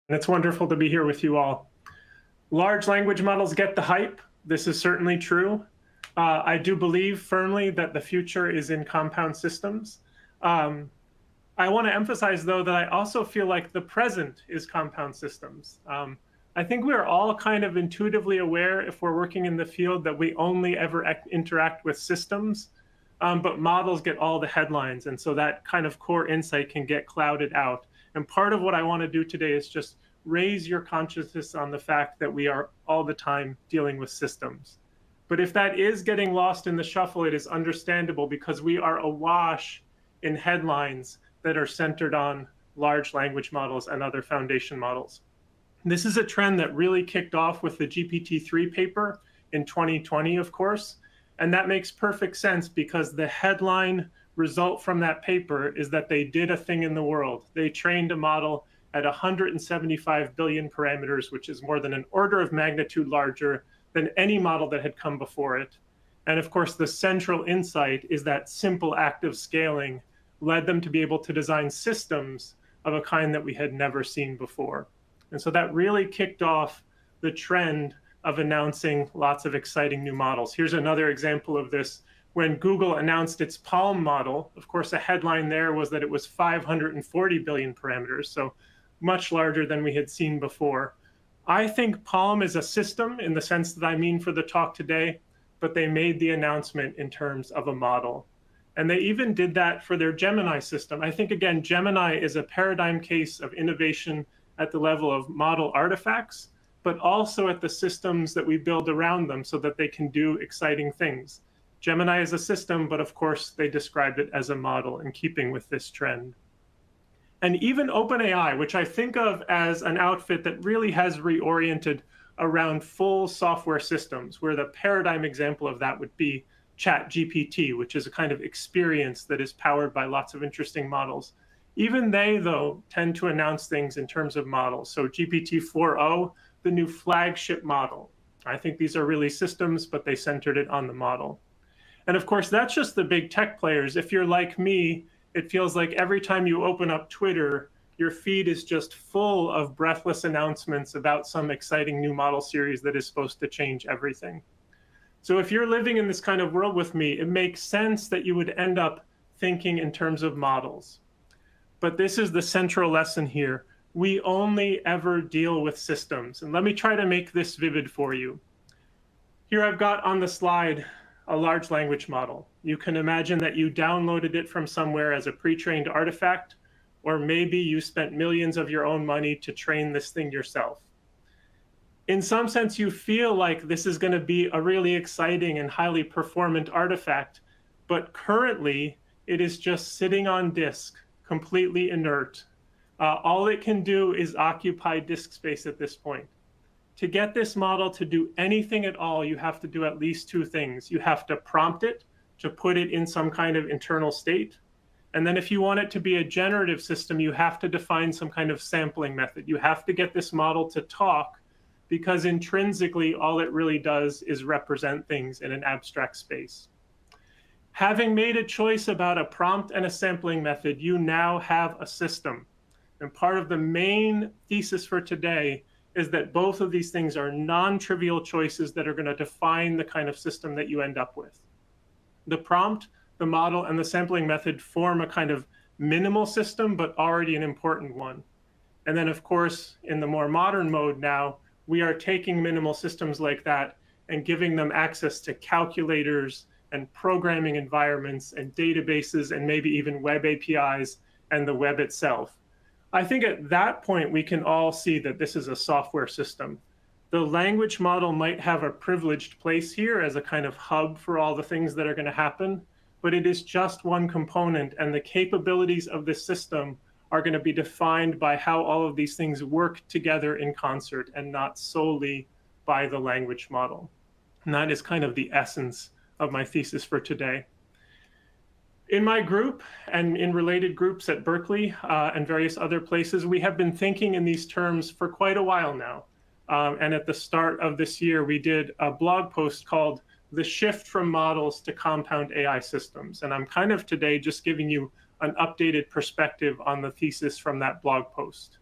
It's wonderful to be here with you all. Large language models get the hype. This is certainly true. I do believe firmly that the future is in compound systems. I want to emphasize, though, that I also feel like the present is compound systems. I think we're all kind of intuitively aware, if we're working in the field, that we only ever interact with systems, but models get all the headlines. And so that kind of core insight can get clouded out. And part of what I want to do today is just raise your consciousness on the fact that we are all the time dealing with systems. But if that is getting lost in the shuffle, it is understandable because we are awash in headlines that are centered on large language models and other foundation models. This is a trend that really kicked off with the GPT-3 paper in 2020, of course. And that makes perfect sense because the headline result from that paper is that they did a thing in the world. They trained a model at 175 billion parameters, which is more than an order of magnitude larger than any model that had come before it. And of course, the central insight is that simple act of scaling led them to be able to design systems of a kind that we had never seen before. And so that really kicked off the trend of announcing lots of exciting new models. Here's another example of this. When Google announced its Palm model, of course, a headline there was that it was 540 billion parameters, so much larger than we had seen before. I think Palm is a system in the sense that I mean for the talk today, but they made the announcement in terms of a model. And they even did that for their Gemini system. I think, again, Gemini is a paradigm case of innovation at the level of model artifacts, but also at the systems that we build around them so that they can do exciting things. Gemini is a system, but of course, they described it as a model in keeping with this trend. And even OpenAI, which I think of as an outfit that really has reoriented around full software systems, where the paradigm example of that would be ChatGPT, which is a kind of experience that is powered by lots of interesting models. Even they, though, tend to announce things in terms of models. So GPT-4o, the new flagship model. I think these are really systems, but they centered it on the model. And of course, that's just the big tech players. If you're like me, it feels like every time you open up Twitter, your feed is just full of breathless announcements about some exciting new model series that is supposed to change everything. So if you're living in this kind of world with me, it makes sense that you would end up thinking in terms of models. But this is the central lesson here. We only ever deal with systems. And let me try to make this vivid for you. Here I've got on the slide a large language model. You can imagine that you downloaded it from somewhere as a pre-trained artifact, or maybe you spent millions of your own money to train this thing yourself. In some sense, you feel like this is going to be a really exciting and highly performant artifact, but currently it is just sitting on disk, completely inert. All it can do is occupy disk space at this point. To get this model to do anything at all, you have to do at least two things. You have to prompt it to put it in some kind of internal state. And then if you want it to be a generative system, you have to define some kind of sampling method. You have to get this model to talk, because intrinsically, all it really does is represent things in an abstract space. Having made a choice about a prompt and a sampling method, you now have a system. And part of the main thesis for today is that both of these things are non-trivial choices that are going to define the kind of system that you end up with. The prompt, the model, and the sampling method form a kind of minimal system, but already an important one. And then, of course, in the more modern mode now, we are taking minimal systems like that and giving them access to calculators and programming environments and databases and maybe even web APIs and the web itself. I think at that point, we can all see that this is a software system. The language model might have a privileged place here as a kind of hub for all the things that are going to happen, but it is just one component, and the capabilities of this system are going to be defined by how all of these things work together in concert and not solely by the language model. And that is kind of the essence of my thesis for today. In my group and in related groups at Berkeley and various other places, we have been thinking in these terms for quite a while now. And at the start of this year, we did a blog post called "The Shift from Models to Compound AI Systems." And I'm kind of today just giving you an updated perspective on the thesis from that blog post.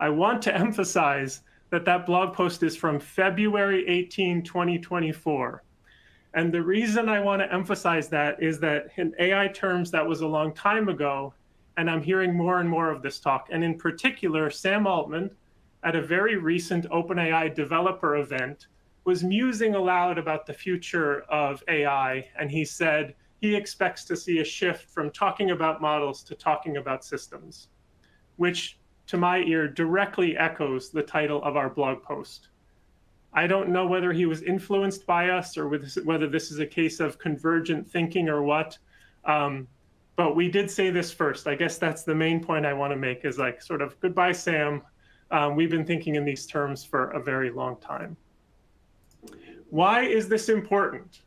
I want to emphasize that that blog post is from February 18, 2024. And the reason I want to emphasize that is that in AI terms, that was a long time ago, and I'm hearing more and more of this talk. And in particular, Sam Altman, at a very recent OpenAI developer event, was musing aloud about the future of AI, and he said he expects to see a shift from talking about models to talking about systems, which to my ear directly echoes the title of our blog post. I don't know whether he was influenced by us or whether this is a case of convergent thinking or what, but we did say this first. I guess that's the main point I want to make, is like sort of goodbye, Sam. We've been thinking in these terms for a very long time. Why is this important?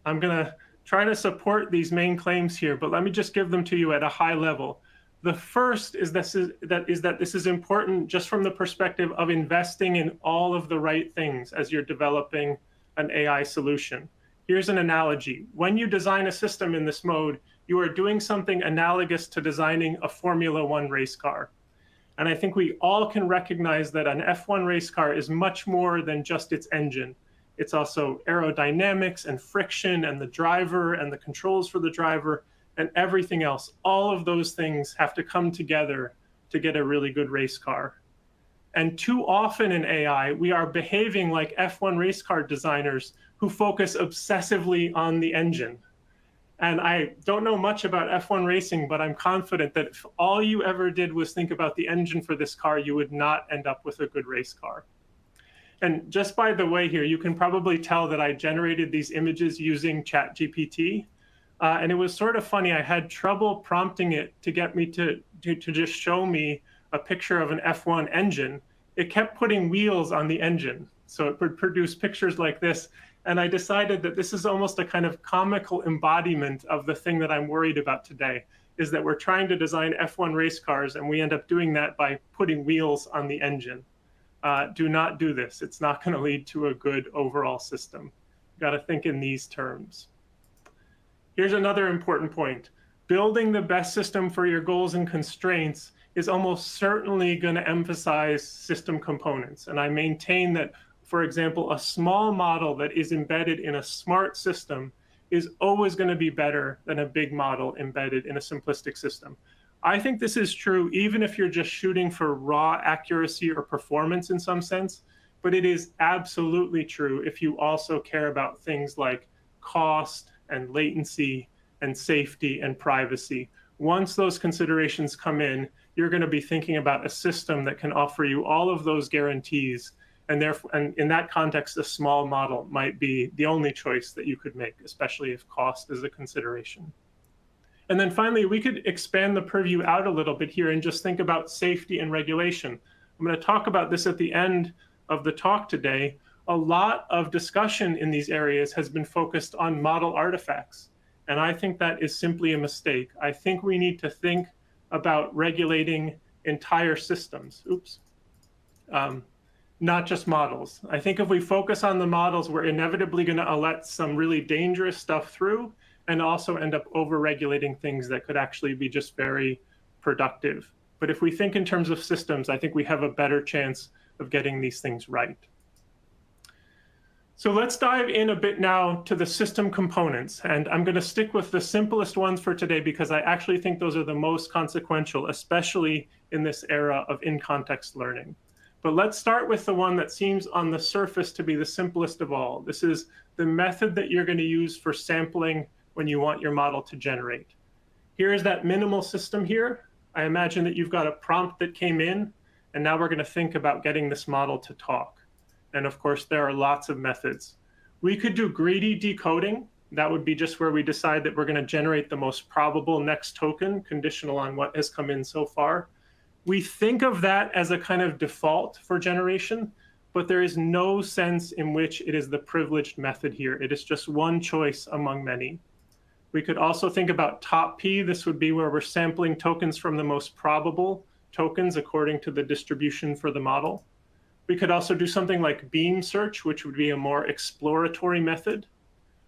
I'm going to try to support these main claims here, but let me just give them to you at a high level. The first is that this is important just from the perspective of investing in all of the right things as you're developing an AI solution. Here's an analogy. When you design a system in this mode, you are doing something analogous to designing a Formula One race car. And I think we all can recognize that an F1 race car is much more than just its engine. It's also aerodynamics and friction and the driver and the controls for the driver and everything else. All of those things have to come together to get a really good race car. And too often in AI, we are behaving like F1 race car designers who focus obsessively on the engine. And I don't know much about F1 racing, but I'm confident that if all you ever did was think about the engine for this car, you would not end up with a good race car. And just by the way here, you can probably tell that I generated these images using ChatGPT. And it was sort of funny. I had trouble prompting it to get me to just show me a picture of an F1 engine. It kept putting wheels on the engine. So it would produce pictures like this. And I decided that this is almost a kind of comical embodiment of the thing that I'm worried about today, is that we're trying to design F1 race cars, and we end up doing that by putting wheels on the engine. Do not do this. It's not going to lead to a good overall system. You've got to think in these terms. Here's another important point. Building the best system for your goals and constraints is almost certainly going to emphasize system components. And I maintain that, for example, a small model that is embedded in a smart system is always going to be better than a big model embedded in a simplistic system. I think this is true even if you're just shooting for raw accuracy or performance in some sense, but it is absolutely true if you also care about things like cost and latency and safety and privacy. Once those considerations come in, you're going to be thinking about a system that can offer you all of those guarantees. And therefore, and in that context, a small model might be the only choice that you could make, especially if cost is a consideration. And then finally, we could expand the purview out a little bit here and just think about safety and regulation. I'm going to talk about this at the end of the talk today. A lot of discussion in these areas has been focused on model artifacts. And I think that is simply a mistake. I think we need to think about regulating entire systems. Not just models. I think if we focus on the models, we're inevitably going to let some really dangerous stuff through and also end up over-regulating things that could actually be just very productive. But if we think in terms of systems, I think we have a better chance of getting these things right. So let's dive in a bit now to the system components. And I'm going to stick with the simplest ones for today because I actually think those are the most consequential, especially in this era of in-context learning. But let's start with the one that seems on the surface to be the simplest of all. This is the method that you're going to use for sampling when you want your model to generate. Here is that minimal system here. I imagine that you've got a prompt that came in, and now we're going to think about getting this model to talk. And of course, there are lots of methods. We could do greedy decoding. That would be just where we decide that we're going to generate the most probable next token, conditional on what has come in so far. We think of that as a kind of default for generation, but there is no sense in which it is the privileged method here. It is just one choice among many. We could also think about top P. This would be where we're sampling tokens from the most probable tokens according to the distribution for the model. We could also do something like beam search, which would be a more exploratory method.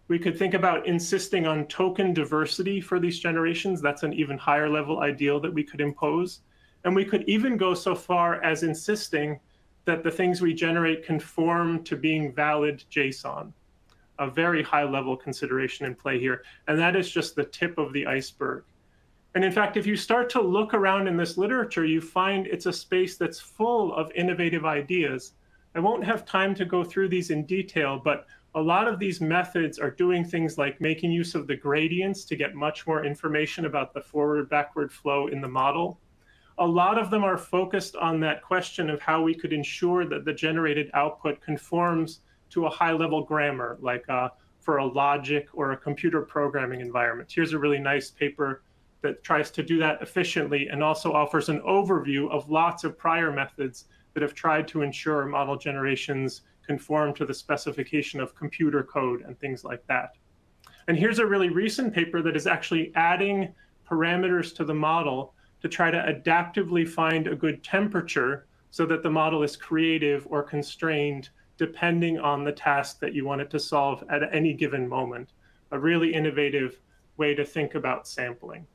We could think about insisting on token diversity for these generations. That's an even higher level ideal that we could impose. And we could even go so far as insisting that the things we generate conform to being valid JSON, a very high level consideration in play here. And that is just the tip of the iceberg. And in fact, if you start to look around in this literature, you find it's a space that's full of innovative ideas. I won't have time to go through these in detail, but a lot of these methods are doing things like making use of the gradients to get much more information about the forward-backward flow in the model. A lot of them are focused on that question of how we could ensure that the generated output conforms to a high-level grammar, like for a logic or a computer programming environment. Here's a really nice paper that tries to do that efficiently and also offers an overview of lots of prior methods that have tried to ensure model generations conform to the specification of computer code and things like that. And here's a really recent paper that is actually adding parameters to the model to try to adaptively find a good temperature so that the model is creative or constrained depending on the task that you want it to solve at any given moment. A really innovative way to think about sampling.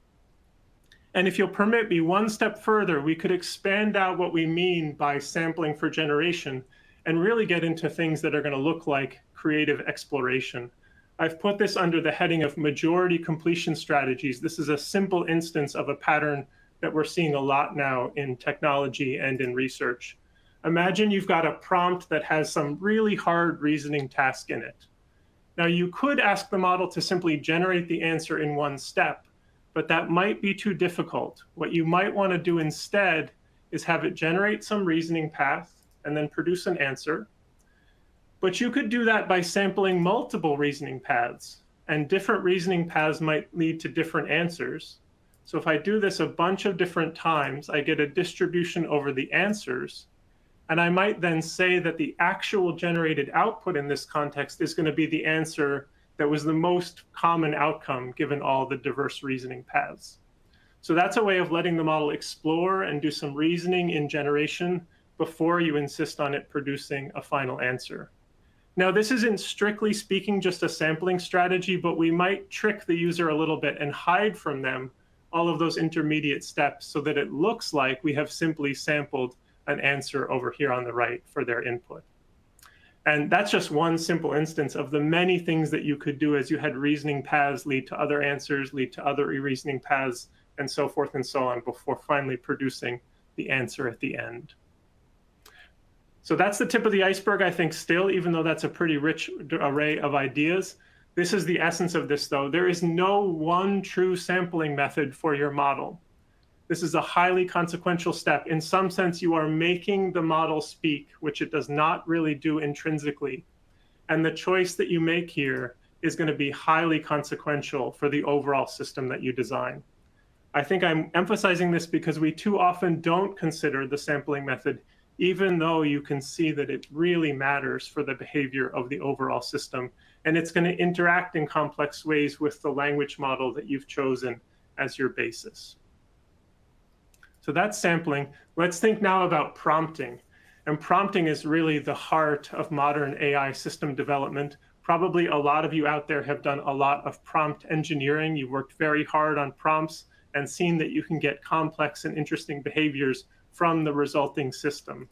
And if you'll permit me one step further, we could expand out what we mean by sampling for generation and really get into things that are going to look like creative exploration. I've put this under the heading of majority completion strategies. This is a simple instance of a pattern that we're seeing a lot now in technology and in research. Imagine you've got a prompt that has some really hard reasoning task in it. Now, you could ask the model to simply generate the answer in one step, but that might be too difficult. What you might want to do instead is have it generate some reasoning path and then produce an answer. But you could do that by sampling multiple reasoning paths, and different reasoning paths might lead to different answers. So if I do this a bunch of different times, I get a distribution over the answers. And I might then say that the actual generated output in this context is going to be the answer that was the most common outcome given all the diverse reasoning paths. So that's a way of letting the model explore and do some reasoning in generation before you insist on it producing a final answer. Now, this isn't strictly speaking just a sampling strategy, but we might trick the user a little bit and hide from them all of those intermediate steps so that it looks like we have simply sampled an answer over here on the right for their input. And that's just one simple instance of the many things that you could do as you had reasoning paths lead to other answers, lead to other reasoning paths, and so forth and so on before finally producing the answer at the end. So that's the tip of the iceberg, I think, still, even though that's a pretty rich array of ideas. This is the essence of this, though. There is no one true sampling method for your model. This is a highly consequential step. In some sense, you are making the model speak, which it does not really do intrinsically. And the choice that you make here is going to be highly consequential for the overall system that you design. I think I'm emphasizing this because we too often don't consider the sampling method, even though you can see that it really matters for the behavior of the overall system. And it's going to interact in complex ways with the language model that you've chosen as your basis. So that's sampling. Let's think now about prompting. And prompting is really the heart of modern AI system development. Probably a lot of you out there have done a lot of prompt engineering. You've worked very hard on prompts and seen that you can get complex and interesting behaviors from the resulting system.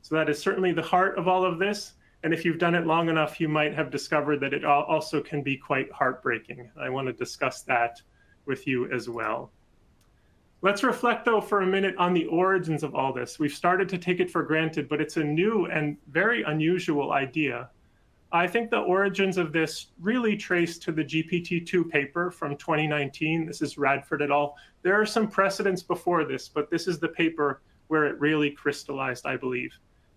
So that is certainly the heart of all of this. And if you've done it long enough, you might have discovered that it also can be quite heartbreaking. I want to discuss that with you as well. Let's reflect, though, for a minute on the origins of all this. We've started to take it for granted, but it's a new and very unusual idea. I think the origins of this really trace to the GPT-2 paper from 2019. This is Radford et al. There are some precedents before this, but this is the paper where it really crystallized, I believe.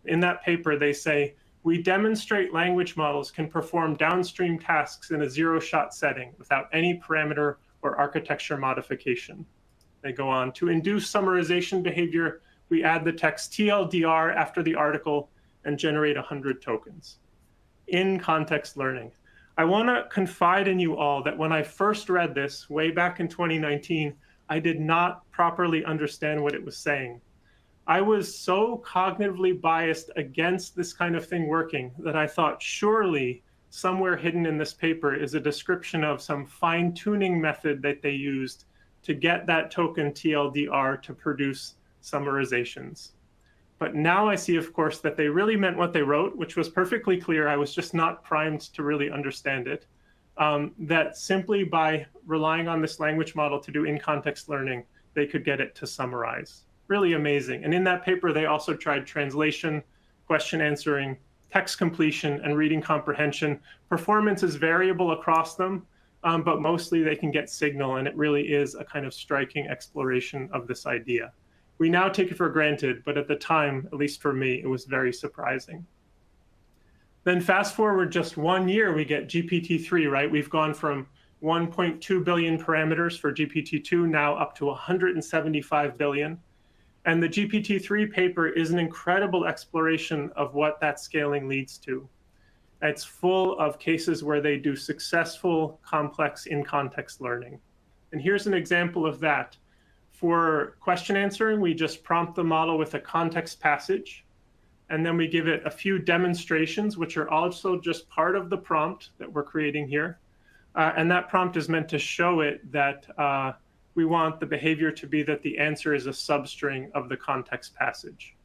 In that paper, they say, we demonstrate language models can perform downstream tasks in a zero-shot setting without any parameter or architecture modification. They go on, to induce summarization behavior, we add the text TLDR after the article and generate 100 tokens. In context learning. I want to confide in you all that when I first read this way back in 2019, I did not properly understand what it was saying. I was so cognitively biased against this kind of thing working that I thought surely somewhere hidden in this paper is a description of some fine-tuning method that they used to get that token TLDR to produce summarizations. But now I see, of course, that they really meant what they wrote, which was perfectly clear. I was just not primed to really understand it. That simply by relying on this language model to do in-context learning, they could get it to summarize. Really amazing. And in that paper, they also tried translation, question answering, text completion, and reading comprehension. Performance is variable across them, but mostly they can get signal, and it really is a kind of striking exploration of this idea. We now take it for granted, but at the time, at least for me, it was very surprising. Then fast forward just 1 year, we get GPT-3, right? We've gone from 1.2 billion parameters for GPT-2 now up to 175 billion. And the GPT-3 paper is an incredible exploration of what that scaling leads to. It's full of cases where they do successful, complex in-context learning. And here's an example of that. For question answering, we just prompt the model with a context passage, and then we give it a few demonstrations, which are also just part of the prompt that we're creating here. And that prompt is meant to show it that we want the behavior to be that the answer is a substring of the context passage.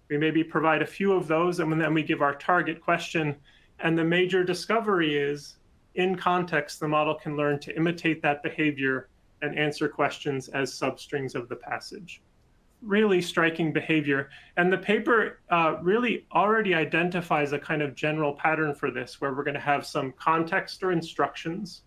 We maybe provide a few of those, and then we give our target question. And the major discovery is, in context, the model can learn to imitate that behavior and answer questions as substrings of the passage. Really striking behavior. And the paper really already identifies a kind of general pattern for this, where we're going to have some context or instructions.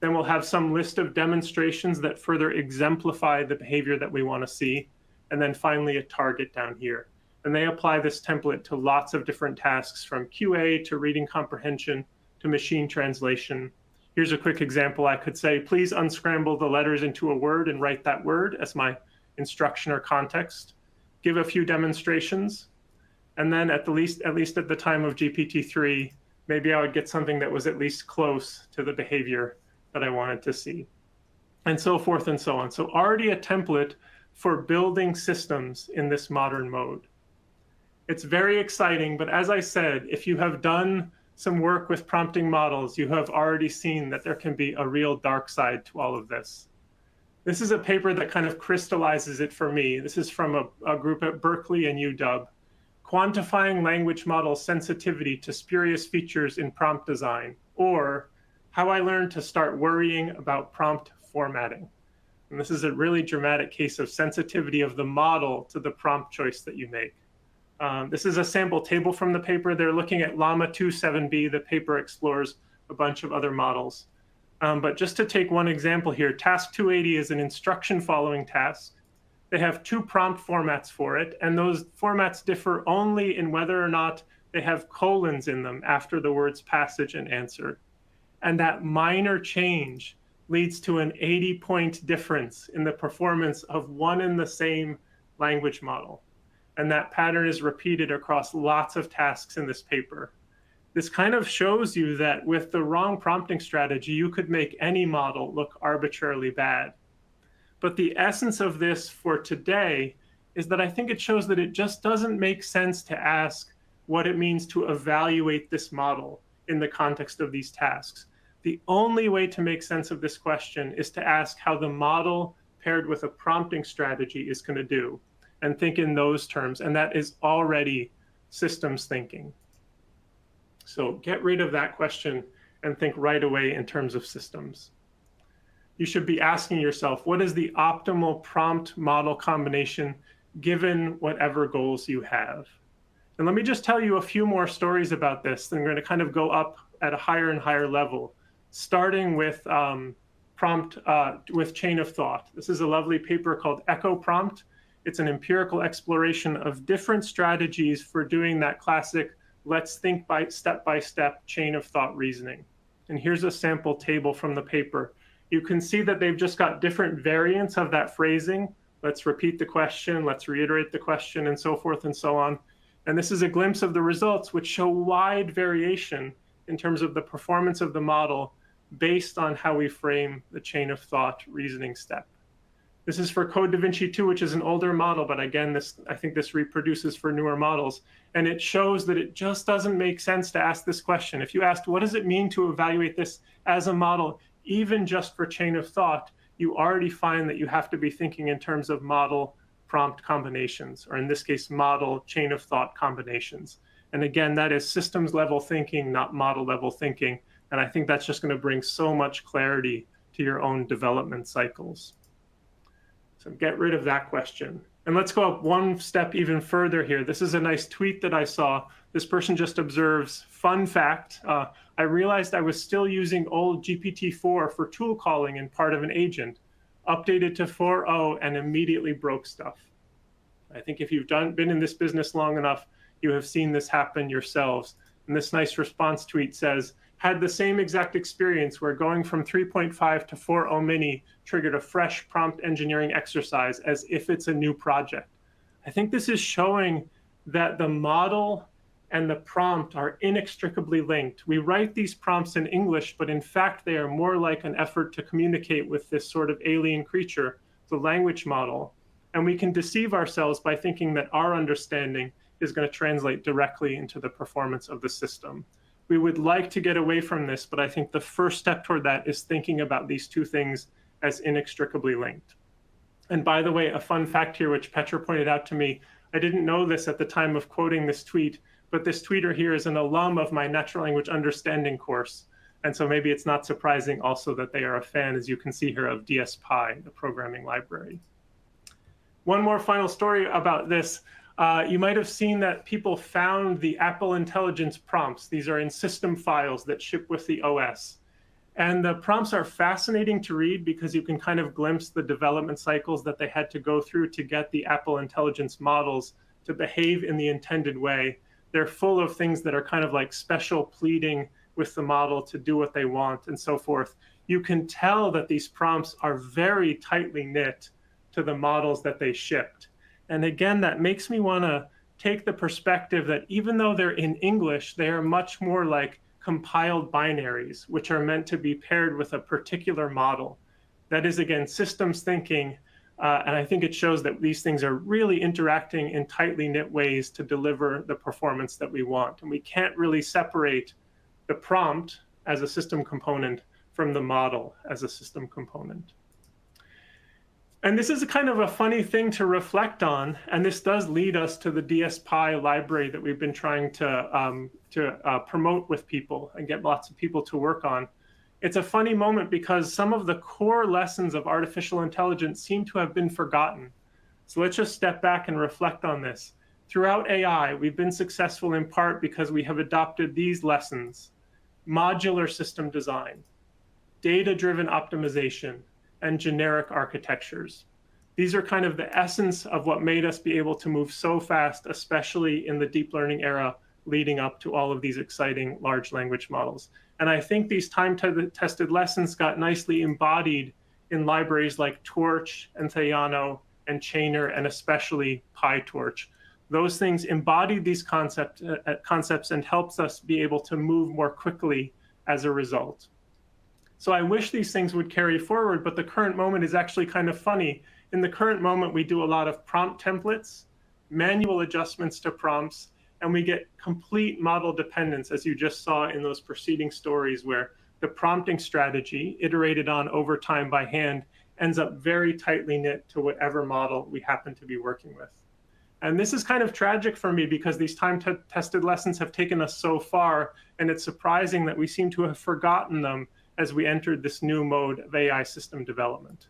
Then we'll have some list of demonstrations that further exemplify the behavior that we want to see. And then finally, a target down here. And they apply this template to lots of different tasks, from QA to reading comprehension to machine translation. Here's a quick example. I could say, please unscramble the letters into a word and write that word as my instruction or context. Give a few demonstrations. And then at least at the time of GPT-3, maybe I would get something that was at least close to the behavior that I wanted to see, and so forth and so on. So already a template for building systems in this modern mode. It's very exciting, but as I said, if you have done some work with prompting models, you have already seen that there can be a real dark side to all of this. This is a paper that kind of crystallizes it for me. This is from a group at Berkeley and UW. Quantifying language model sensitivity to spurious features in prompt design, or how I learned to start worrying about prompt formatting. And this is a really dramatic case of sensitivity of the model to the prompt choice that you make. This is a sample table from the paper. They're looking at Llama 2.7b. The paper explores a bunch of other models. But just to take one example here, task 280 is an instruction following task. They have 2 prompt formats for it, and those formats differ only in whether or not they have colons in them after the words passage and answer. And that minor change leads to an 80-point difference in the performance of one and the same language model. And that pattern is repeated across lots of tasks in this paper. This kind of shows you that with the wrong prompting strategy, you could make any model look arbitrarily bad. But the essence of this for today is that I think it shows that it just doesn't make sense to ask what it means to evaluate this model in the context of these tasks. The only way to make sense of this question is to ask how the model paired with a prompting strategy is going to do, and think in those terms. And that is already systems thinking. So get rid of that question and think right away in terms of systems. You should be asking yourself, what is the optimal prompt model combination given whatever goals you have? And let me just tell you a few more stories about this. I'm going to kind of go up at a higher and higher level, starting with with chain of thought. This is a lovely paper called Echo Prompt. It's an empirical exploration of different strategies for doing that classic let's think by step chain of thought reasoning. And here's a sample table from the paper. You can see that they've just got different variants of that phrasing. Let's repeat the question, let's reiterate the question, and so forth and so on. And this is a glimpse of the results, which show wide variation in terms of the performance of the model based on how we frame the chain of thought reasoning step. This is for Code DaVinci 2, which is an older model, but again, I think this reproduces for newer models. And it shows that it just doesn't make sense to ask this question. If you asked, what does it mean to evaluate this as a model, even just for chain of thought, you already find that you have to be thinking in terms of model prompt combinations, or in this case, model chain of thought combinations. And again, that is systems level thinking, not model level thinking. And I think that's just going to bring so much clarity to your own development cycles. So get rid of that question. And let's go up one step even further here. This is a nice tweet that I saw. This person just observes, fun fact, I realized I was still using old GPT-4 for tool calling in part of an agent, updated to 4.0 and immediately broke stuff. I think if you've been in this business long enough, you have seen this happen yourselves. And this nice response tweet says, had the same exact experience where going from 3.5 to 4.0 mini triggered a fresh prompt engineering exercise as if it's a new project. I think this is showing that the model and the prompt are inextricably linked. We write these prompts in English, but in fact, they are more like an effort to communicate with this sort of alien creature, the language model. And we can deceive ourselves by thinking that our understanding is going to translate directly into the performance of the system. We would like to get away from this, but I think the first step toward that is thinking about these two things as inextricably linked. And by the way, a fun fact here, which Petra pointed out to me, I didn't know this at the time of quoting this tweet, but this tweeter here is an alum of my natural language understanding course. And so maybe it's not surprising also that they are a fan, as you can see here, of DSPy, the programming library. One more final story about this. You might have seen that people found the Apple Intelligence prompts. These are in system files that ship with the OS. And the prompts are fascinating to read because you can kind of glimpse the development cycles that they had to go through to get the Apple Intelligence models to behave in the intended way. They're full of things that are kind of like special pleading with the model to do what they want and so forth. You can tell that these prompts are very tightly knit to the models that they shipped. And again, that makes me want to take the perspective that even though they're in English, they are much more like compiled binaries, which are meant to be paired with a particular model. That is, again, systems thinking. And I think it shows that these things are really interacting in tightly knit ways to deliver the performance that we want. And we can't really separate the prompt as a system component from the model as a system component. And this is a kind of a funny thing to reflect on, and this does lead us to the DSPy library that we've been trying to promote with people and get lots of people to work on. It's a funny moment because some of the core lessons of artificial intelligence seem to have been forgotten. So let's just step back and reflect on this. Throughout AI, we've been successful in part because we have adopted these lessons: modular system design, data-driven optimization, and generic architectures. These are kind of the essence of what made us be able to move so fast, especially in the deep learning era leading up to all of these exciting large language models. And I think these time-tested lessons got nicely embodied in libraries like Torch and Theano and Chainer, and especially PyTorch. Those things embodied these concepts and helps us be able to move more quickly as a result. So I wish these things would carry forward, but the current moment is actually kind of funny. In the current moment, we do a lot of prompt templates, manual adjustments to prompts, and we get complete model dependence, as you just saw in those preceding stories, where the prompting strategy, iterated on over time by hand, ends up very tightly knit to whatever model we happen to be working with. And this is kind of tragic for me because these time-tested lessons have taken us so far, and it's surprising that we seem to have forgotten them as we entered this new mode of AI system development.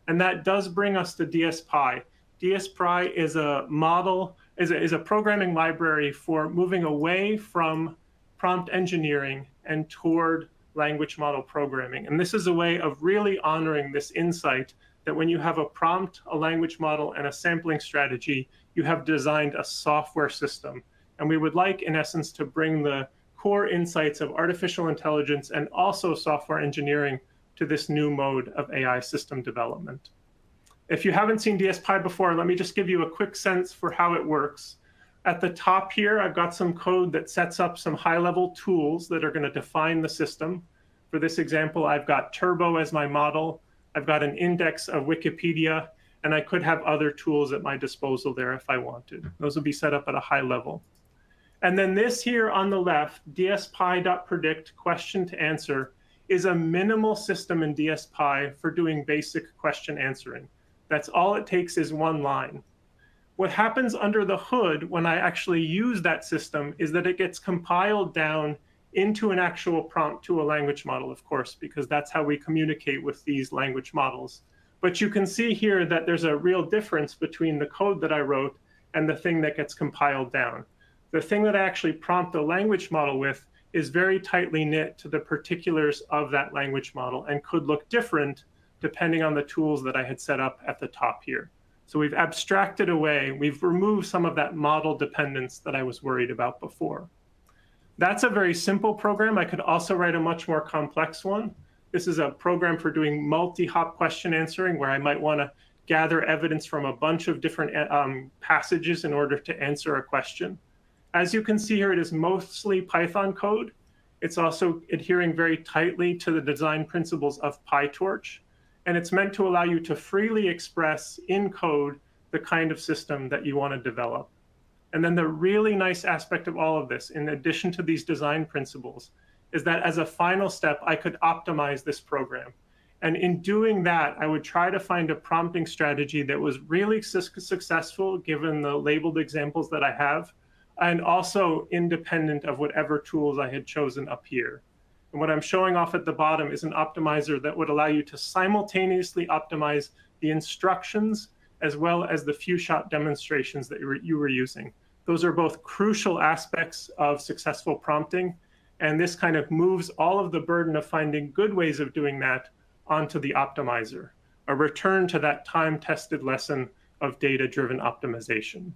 And that does bring us to DSPy. DSPy is a model, is a programming library for moving away from prompt engineering and toward language model programming. And this is a way of really honoring this insight that when you have a prompt, a language model, and a sampling strategy, you have designed a software system. And we would like, in essence, to bring the core insights of artificial intelligence and also software engineering to this new mode of AI system development. If you haven't seen DSPy before, let me just give you a quick sense for how it works. At the top here, I've got some code that sets up some high-level tools that are going to define the system. For this example, I've got Turbo as my model. I've got an index of Wikipedia, and I could have other tools at my disposal there if I wanted. Those will be set up at a high level. And then this here on the left, DSPy.predict question to answer, is a minimal system in DSPy for doing basic question answering. That's all it takes is one line. What happens under the hood when I actually use that system is that it gets compiled down into an actual prompt to a language model, of course, because that's how we communicate with these language models. But you can see here that there's a real difference between the code that I wrote and the thing that gets compiled down. The thing that I actually prompt the language model with is very tightly knit to the particulars of that language model and could look different depending on the tools that I had set up at the top here. So we've abstracted away, we've removed some of that model dependence that I was worried about before. That's a very simple program. I could also write a much more complex one. This is a program for doing multi-hop question answering, where I might want to gather evidence from a bunch of different passages in order to answer a question. As you can see here, it is mostly Python code. It's also adhering very tightly to the design principles of PyTorch. And it's meant to allow you to freely express in code the kind of system that you want to develop. And then the really nice aspect of all of this, in addition to these design principles, is that as a final step, I could optimize this program. And in doing that, I would try to find a prompting strategy that was really successful, given the labeled examples that I have, and also independent of whatever tools I had chosen up here. And what I'm showing off at the bottom is an optimizer that would allow you to simultaneously optimize the instructions as well as the few-shot demonstrations that you were using. Those are both crucial aspects of successful prompting, and this kind of moves all of the burden of finding good ways of doing that onto the optimizer, a return to that time-tested lesson of data-driven optimization.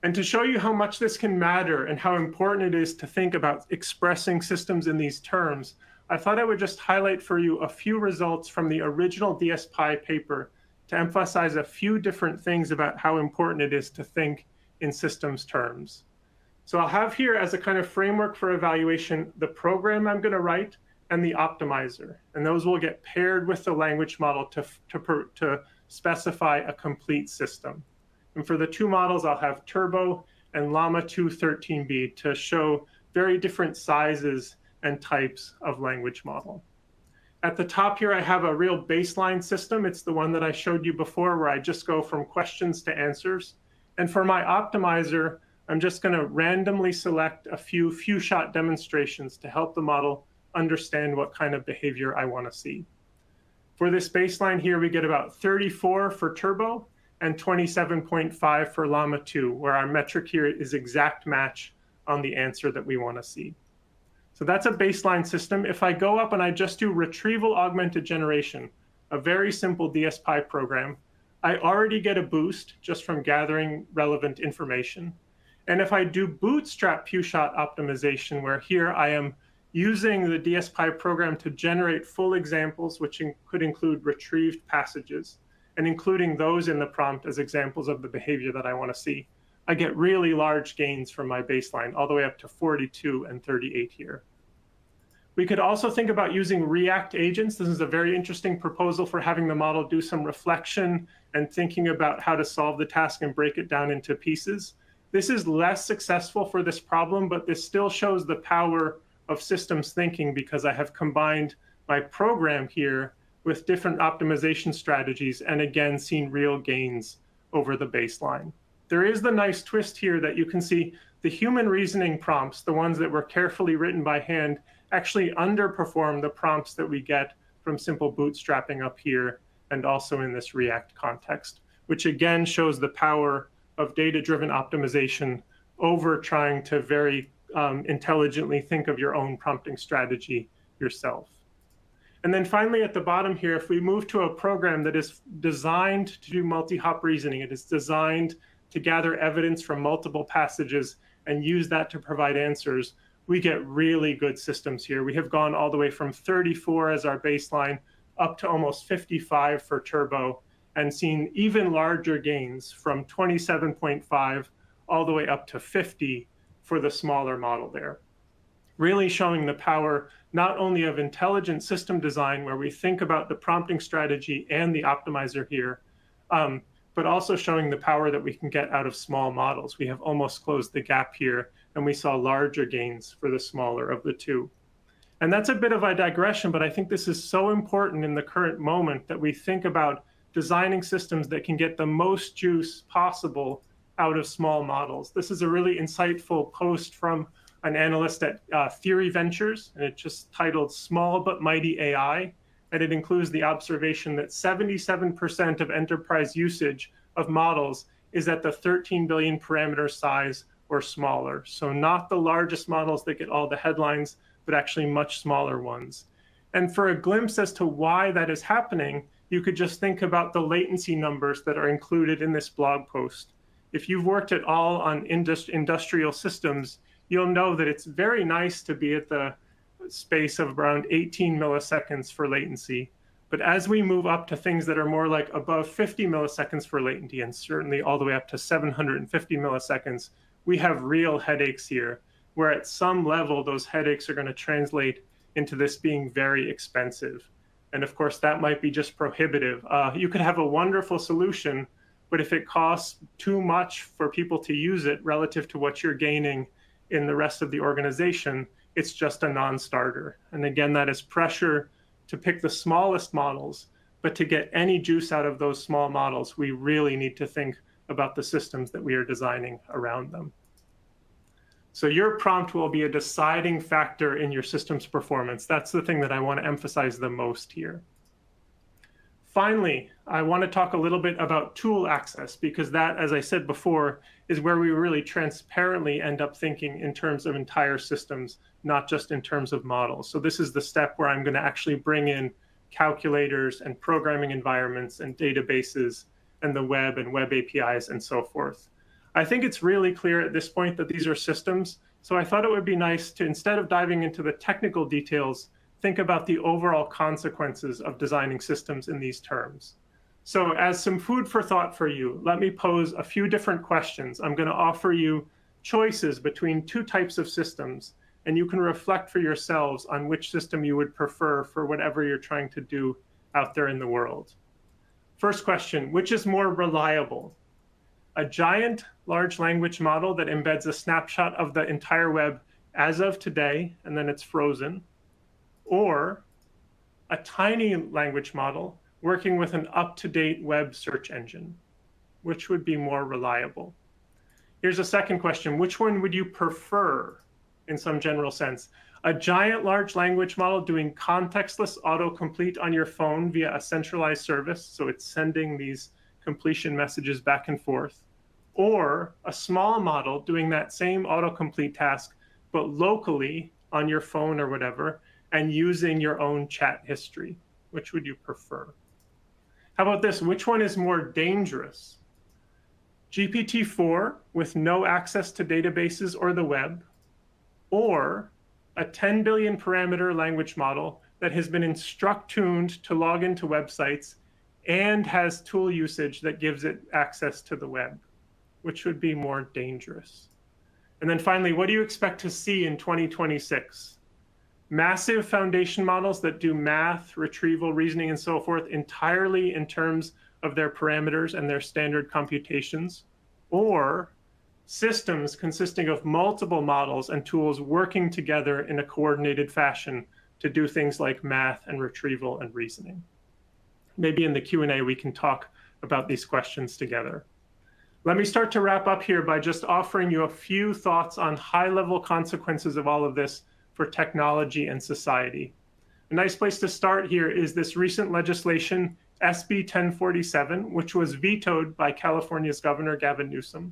And to show you how much this can matter and how important it is to think about expressing systems in these terms, I thought I would just highlight for you a few results from the original DSPy paper to emphasize a few different things about how important it is to think in systems terms. So I'll have here as a kind of framework for evaluation the program I'm going to write and the optimizer. And those will get paired with the language model to specify a complete system. And for the two models, I'll have Turbo and Llama 2 13B to show very different sizes and types of language model. At the top here, I have a real baseline system. It's the one that I showed you before, where I just go from questions to answers. And for my optimizer, I'm just going to randomly select a few shot demonstrations to help the model understand what kind of behavior I want to see. For this baseline here, we get about 34 for Turbo and 27.5 for Llama 2, where our metric here is exact match on the answer that we want to see. So that's a baseline system. If I go up and I just do retrieval augmented generation, a very simple DSPy program, I already get a boost just from gathering relevant information. And if I do bootstrap few-shot optimization, where here I am using the DSPy program to generate full examples, which could include retrieved passages, and including those in the prompt as examples of the behavior that I want to see, I get really large gains from my baseline, all the way up to 42 and 38 here. We could also think about using React agents. This is a very interesting proposal for having the model do some reflection and thinking about how to solve the task and break it down into pieces. This is less successful for this problem, but this still shows the power of systems thinking, because I have combined my program here with different optimization strategies and again seen real gains over the baseline. There is the nice twist here that you can see the human reasoning prompts, the ones that were carefully written by hand, actually underperform the prompts that we get from simple bootstrapping up here and also in this React context, which again shows the power of data-driven optimization over trying to very intelligently think of your own prompting strategy yourself. And then finally, at the bottom here, if we move to a program that is designed to do multi-hop reasoning, it is designed to gather evidence from multiple passages and use that to provide answers, we get really good systems here. We have gone all the way from 34 as our baseline up to almost 55 for Turbo, and seen even larger gains from 27.5 all the way up to 50 for the smaller model there. Really showing the power not only of intelligent system design, where we think about the prompting strategy and the optimizer here, but also showing the power that we can get out of small models. We have almost closed the gap here, and we saw larger gains for the smaller of the two. And that's a bit of a digression, but I think this is so important in the current moment that we think about designing systems that can get the most juice possible out of small models. This is a really insightful post from an analyst at Theory Ventures, and it's just titled Small But Mighty AI. And it includes the observation that 77% of enterprise usage of models is at the 13 billion parameter size or smaller. So not the largest models that get all the headlines, but actually much smaller ones. And for a glimpse as to why that is happening, you could just think about the latency numbers that are included in this blog post. If you've worked at all on industrial systems, you'll know that it's very nice to be at the space of around 18 milliseconds for latency. But as we move up to things that are more like above 50 milliseconds for latency, and certainly all the way up to 750 milliseconds, we have real headaches here, where at some level, those headaches are going to translate into this being very expensive. And of course, that might be just prohibitive. You could have a wonderful solution, but if it costs too much for people to use it relative to what you're gaining in the rest of the organization, it's just a non-starter. And again, that is pressure to pick the smallest models, but to get any juice out of those small models, we really need to think about the systems that we are designing around them. So your prompt will be a deciding factor in your system's performance. That's the thing that I want to emphasize the most here. Finally, I want to talk a little bit about tool access, because that, as I said before, is where we really transparently end up thinking in terms of entire systems, not just in terms of models. So this is the step where I'm going to actually bring in calculators and programming environments and databases and the web and web APIs and so forth. I think it's really clear at this point that these are systems. So I thought it would be nice to, instead of diving into the technical details, think about the overall consequences of designing systems in these terms. So as some food for thought for you, let me pose a few different questions. I'm going to offer you choices between two types of systems, and you can reflect for yourselves on which system you would prefer for whatever you're trying to do out there in the world. First question, which is more reliable? A giant large language model that embeds a snapshot of the entire web as of today, and then it's frozen, or a tiny language model working with an up-to-date web search engine? Which would be more reliable? Here's a second question. Which one would you prefer in some general sense? A giant large language model doing contextless autocomplete on your phone via a centralized service, so it's sending these completion messages back and forth, or a small model doing that same autocomplete task, but locally on your phone or whatever, and using your own chat history? Which would you prefer? How about this? Which one is more dangerous? GPT-4 with no access to databases or the web, or a 10 billion parameter language model that has been instruct-tuned to log into websites and has tool usage that gives it access to the web? Which would be more dangerous? And then finally, what do you expect to see in 2026? Massive foundation models that do math, retrieval, reasoning, and so forth entirely in terms of their parameters and their standard computations, or systems consisting of multiple models and tools working together in a coordinated fashion to do things like math and retrieval and reasoning? Maybe in the Q&A we can talk about these questions together. Let me start to wrap up here by just offering you a few thoughts on high-level consequences of all of this for technology and society. A nice place to start here is this recent legislation, SB 1047, which was vetoed by California's Governor Gavin Newsom.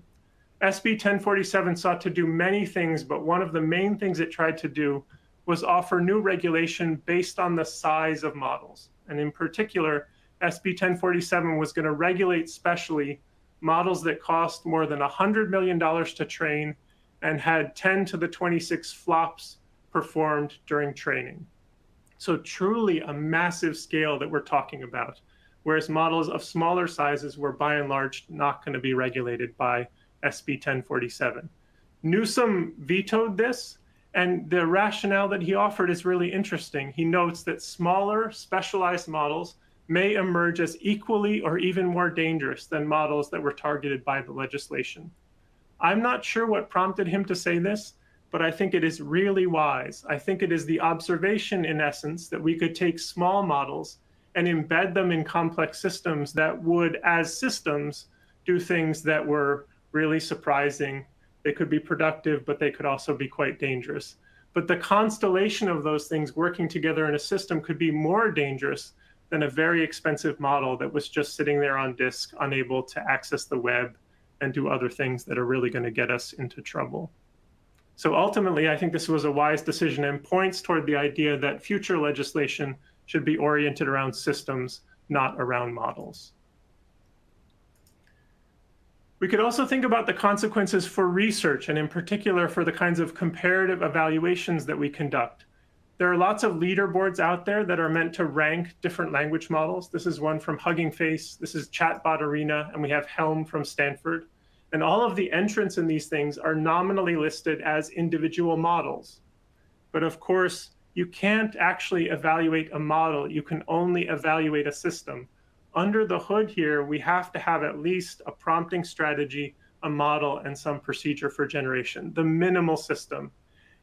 SB 1047 sought to do many things, but one of the main things it tried to do was offer new regulation based on the size of models. And in particular, SB 1047 was going to regulate specially models that cost more than $100 million to train and had 10 to the 26 flops performed during training. So truly a massive scale that we're talking about, whereas models of smaller sizes were by and large not going to be regulated by SB 1047. Newsom vetoed this, and the rationale that he offered is really interesting. He notes that smaller specialized models may emerge as equally or even more dangerous than models that were targeted by the legislation. I'm not sure what prompted him to say this, but I think it is really wise. I think it is the observation, in essence, that we could take small models and embed them in complex systems that would, as systems, do things that were really surprising. They could be productive, but they could also be quite dangerous. But the constellation of those things working together in a system could be more dangerous than a very expensive model that was just sitting there on disk, unable to access the web and do other things that are really going to get us into trouble. So ultimately, I think this was a wise decision and points toward the idea that future legislation should be oriented around systems, not around models. We could also think about the consequences for research, and in particular for the kinds of comparative evaluations that we conduct. There are lots of leaderboards out there that are meant to rank different language models. This is one from Hugging Face, this is Chatbot Arena, and we have Helm from Stanford. And all of the entrants in these things are nominally listed as individual models. But of course, you can't actually evaluate a model. You can only evaluate a system. Under the hood here, we have to have at least a prompting strategy, a model, and some procedure for generation, the minimal system.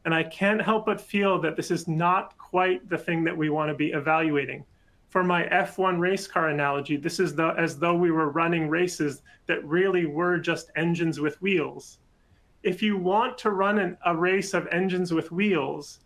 And I can't help but feel that this is not quite the thing that we want to be evaluating. For my F1 race car analogy, this is as though we were running races that really were just engines with wheels. If you want to run a race of engines with wheels,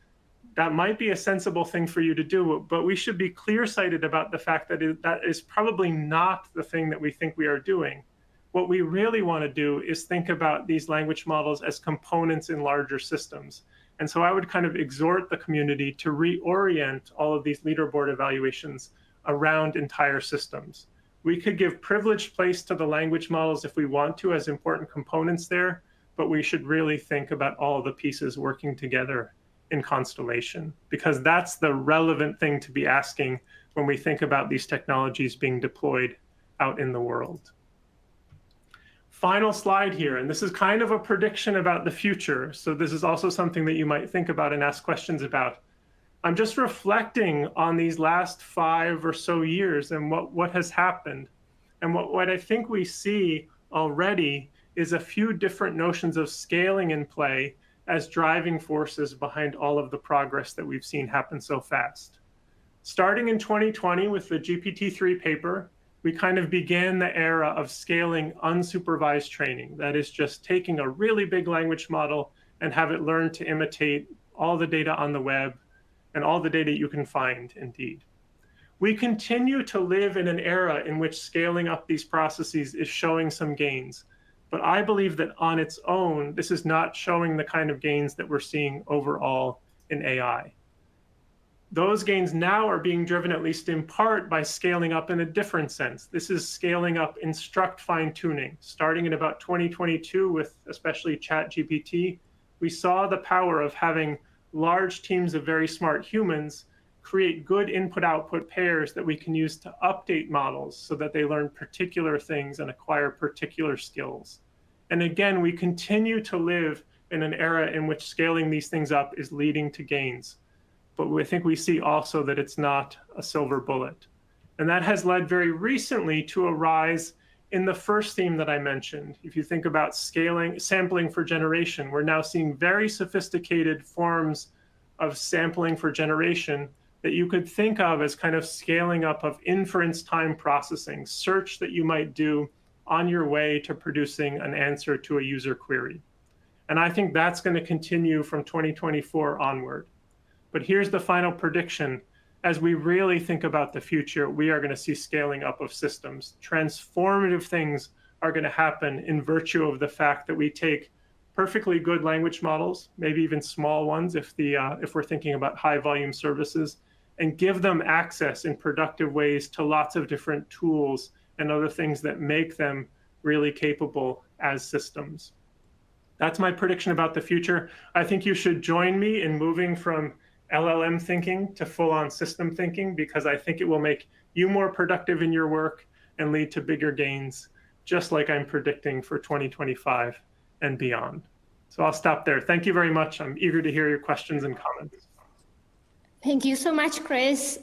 that might be a sensible thing for you to do, but we should be clear-sighted about the fact that that is probably not the thing that we think we are doing. What we really want to do is think about these language models as components in larger systems. And so I would kind of exhort the community to reorient all of these leaderboard evaluations around entire systems. We could give privileged place to the language models if we want to as important components there, but we should really think about all the pieces working together in constellation, because that's the relevant thing to be asking when we think about these technologies being deployed out in the world. Final slide here, and this is kind of a prediction about the future. So this is also something that you might think about and ask questions about. I'm just reflecting on these last 5 or so years and what has happened. And what I think we see already is a few different notions of scaling in play as driving forces behind all of the progress that we've seen happen so fast. Starting in 2020 with the GPT-3 paper, we kind of began the era of scaling unsupervised training. That is just taking a really big language model and have it learn to imitate all the data on the web and all the data you can find, indeed. We continue to live in an era in which scaling up these processes is showing some gains. But I believe that on its own, this is not showing the kind of gains that we're seeing overall in AI. Those gains now are being driven, at least in part, by scaling up in a different sense. This is scaling up instruct fine-tuning. Starting in about 2022 with especially ChatGPT, we saw the power of having large teams of very smart humans create good input-output pairs that we can use to update models so that they learn particular things and acquire particular skills. And again, we continue to live in an era in which scaling these things up is leading to gains. But I think we see also that it's not a silver bullet. And that has led very recently to a rise in the first theme that I mentioned. If you think about sampling for generation, we're now seeing very sophisticated forms of sampling for generation that you could think of as kind of scaling up of inference time processing, search that you might do on your way to producing an answer to a user query. And I think that's going to continue from 2024 onward. But here's the final prediction. As we really think about the future, we are going to see scaling up of systems. Transformative things are going to happen in virtue of the fact that we take perfectly good language models, maybe even small ones if we're thinking about high volume services, and give them access in productive ways to lots of different tools and other things that make them really capable as systems. That's my prediction about the future. I think you should join me in moving from LLM thinking to full-on system thinking, because I think it will make you more productive in your work and lead to bigger gains, just like I'm predicting for 2025 and beyond. So I'll stop there. Thank you very much. I'm eager to hear your questions and comments. Thank you so much, Chris.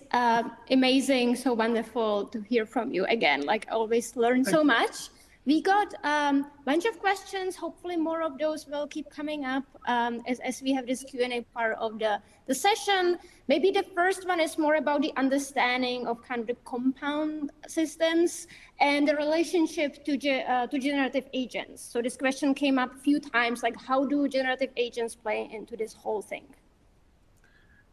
Amazing, so wonderful to hear from you again. Like always, learn so much. We got a bunch of questions. Hopefully more of those will keep coming up as we have this Q&A part of the session. Maybe the first one is more about the understanding of kind of the compound systems and the relationship to generative agents. So this question came up a few times, like how do generative agents play into this whole thing?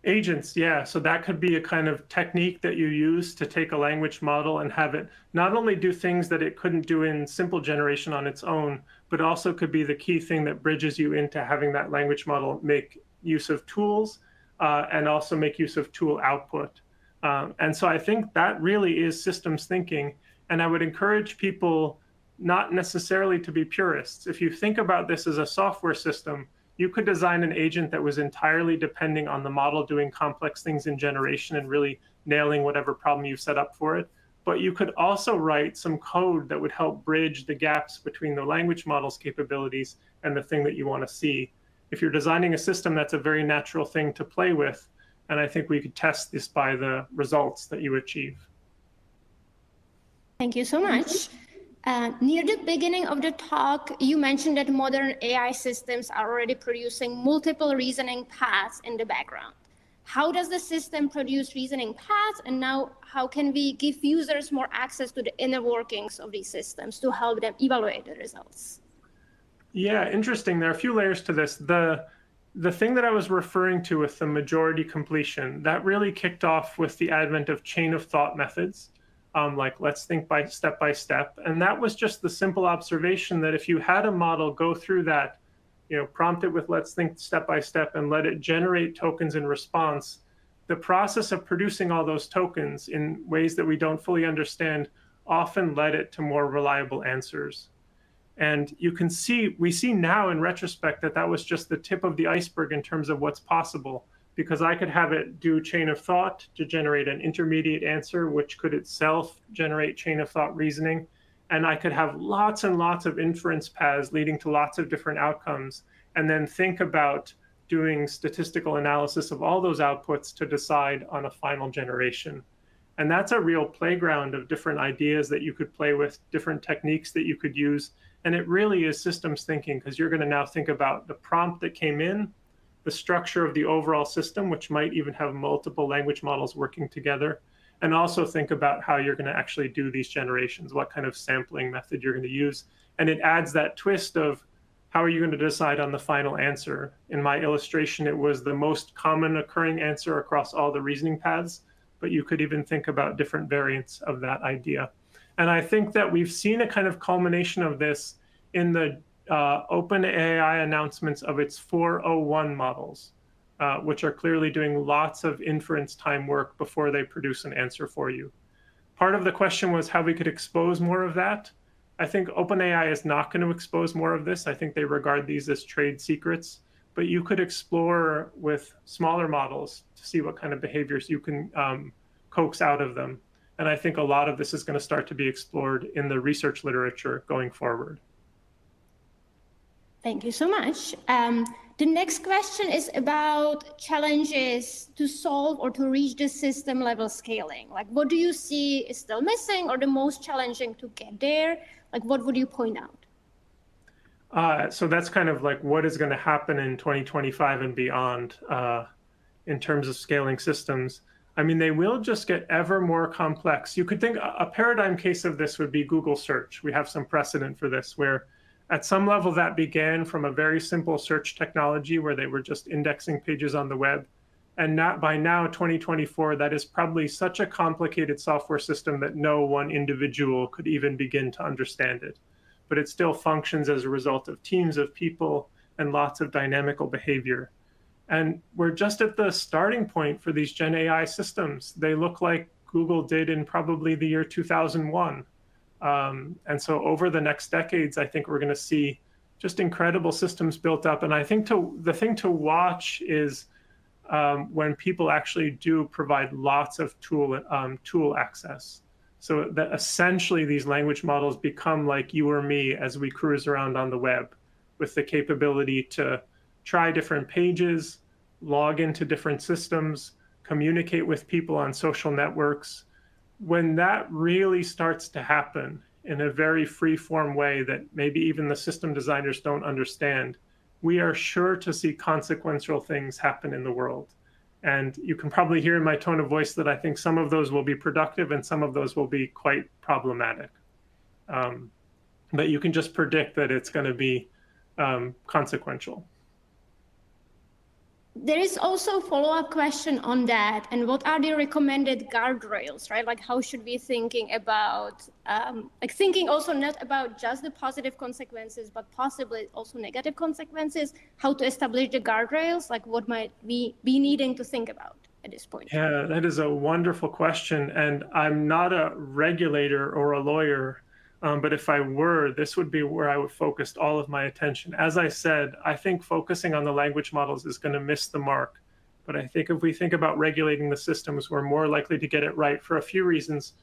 Agents, yeah. So that could be a kind of technique that you use to take a language model and have it not only do things that it couldn't do in simple generation on its own, but also could be the key thing that bridges you into having that language model make use of tools and also make use of tool output. And so I think that really is systems thinking. And I would encourage people not necessarily to be purists. If you think about this as a software system, you could design an agent that was entirely depending on the model doing complex things in generation and really nailing whatever problem you've set up for it. But you could also write some code that would help bridge the gaps between the language model's capabilities and the thing that you want to see. If you're designing a system, that's a very natural thing to play with. And I think we could test this by the results that you achieve. Thank you so much. Near the beginning of the talk, you mentioned that modern AI systems are already producing multiple reasoning paths in the background. How does the system produce reasoning paths? And now how can we give users more access to the inner workings of these systems to help them evaluate the results? Yeah, interesting. There are a few layers to this. The thing that I was referring to with the majority completion, that really kicked off with the advent of chain of thought methods. Like let's think by step. And that was just the simple observation that if you had a model go through that, prompt it with let's think step by step and let it generate tokens in response, the process of producing all those tokens in ways that we don't fully understand often led it to more reliable answers. And we see now in retrospect that that was just the tip of the iceberg in terms of what's possible. Because I could have it do chain of thought to generate an intermediate answer, which could itself generate chain of thought reasoning. And I could have lots and lots of inference paths leading to lots of different outcomes, and then think about doing statistical analysis of all those outputs to decide on a final generation. And that's a real playground of different ideas that you could play with, different techniques that you could use. And it really is systems thinking, because you're going to now think about the prompt that came in, the structure of the overall system, which might even have multiple language models working together, and also think about how you're going to actually do these generations, what kind of sampling method you're going to use. And it adds that twist of how are you going to decide on the final answer? In my illustration, it was the most common occurring answer across all the reasoning paths, but you could even think about different variants of that idea. And I think that we've seen a kind of culmination of this in the OpenAI announcements of its 401 models, which are clearly doing lots of inference time work before they produce an answer for you. Part of the question was how we could expose more of that. I think OpenAI is not going to expose more of this. I think they regard these as trade secrets, but you could explore with smaller models to see what kind of behaviors you can coax out of them. And I think a lot of this is going to start to be explored in the research literature going forward. Thank you so much. The next question is about challenges to solve or to reach the system level scaling. Like, what do you see is still missing or the most challenging to get there? Like, what would you point out? So that's kind of like what is going to happen in 2025 and beyond in terms of scaling systems. I mean, they will just get ever more complex. You could think a paradigm case of this would be Google search. We have some precedent for this where at some level that began from a very simple search technology where they were just indexing pages on the web. And by now, 2024, that is probably such a complicated software system that no one individual could even begin to understand it. But it still functions as a result of teams of people and lots of dynamical behavior. And we're just at the starting point for these Gen AI systems. They look like Google did in probably the year 2001. And so over the next decades, I think we're going to see just incredible systems built up. And I think the thing to watch is when people actually do provide lots of tool access. So that essentially these language models become like you or me as we cruise around on the web with the capability to try different pages, log into different systems, communicate with people on social networks. When that really starts to happen, in a very free-form way that maybe even the system designers don't understand, we are sure to see consequential things happen in the world. And you can probably hear in my tone of voice that I think some of those will be productive and some of those will be quite problematic. But you can just predict that it's going to be consequential. There is also a follow-up question on that. And what are the recommended guardrails, right? Like how should we thinking about, like thinking also not about just the positive consequences, but possibly also negative consequences, how to establish the guardrails, like what might we be needing to think about at this point? Yeah, that is a wonderful question. And I'm not a regulator or a lawyer. But if I were, this would be where I would focus all of my attention. As I said, I think focusing on the language models is going to miss the mark. But I think if we think about regulating the systems, we're more likely to get it right for a few reasons.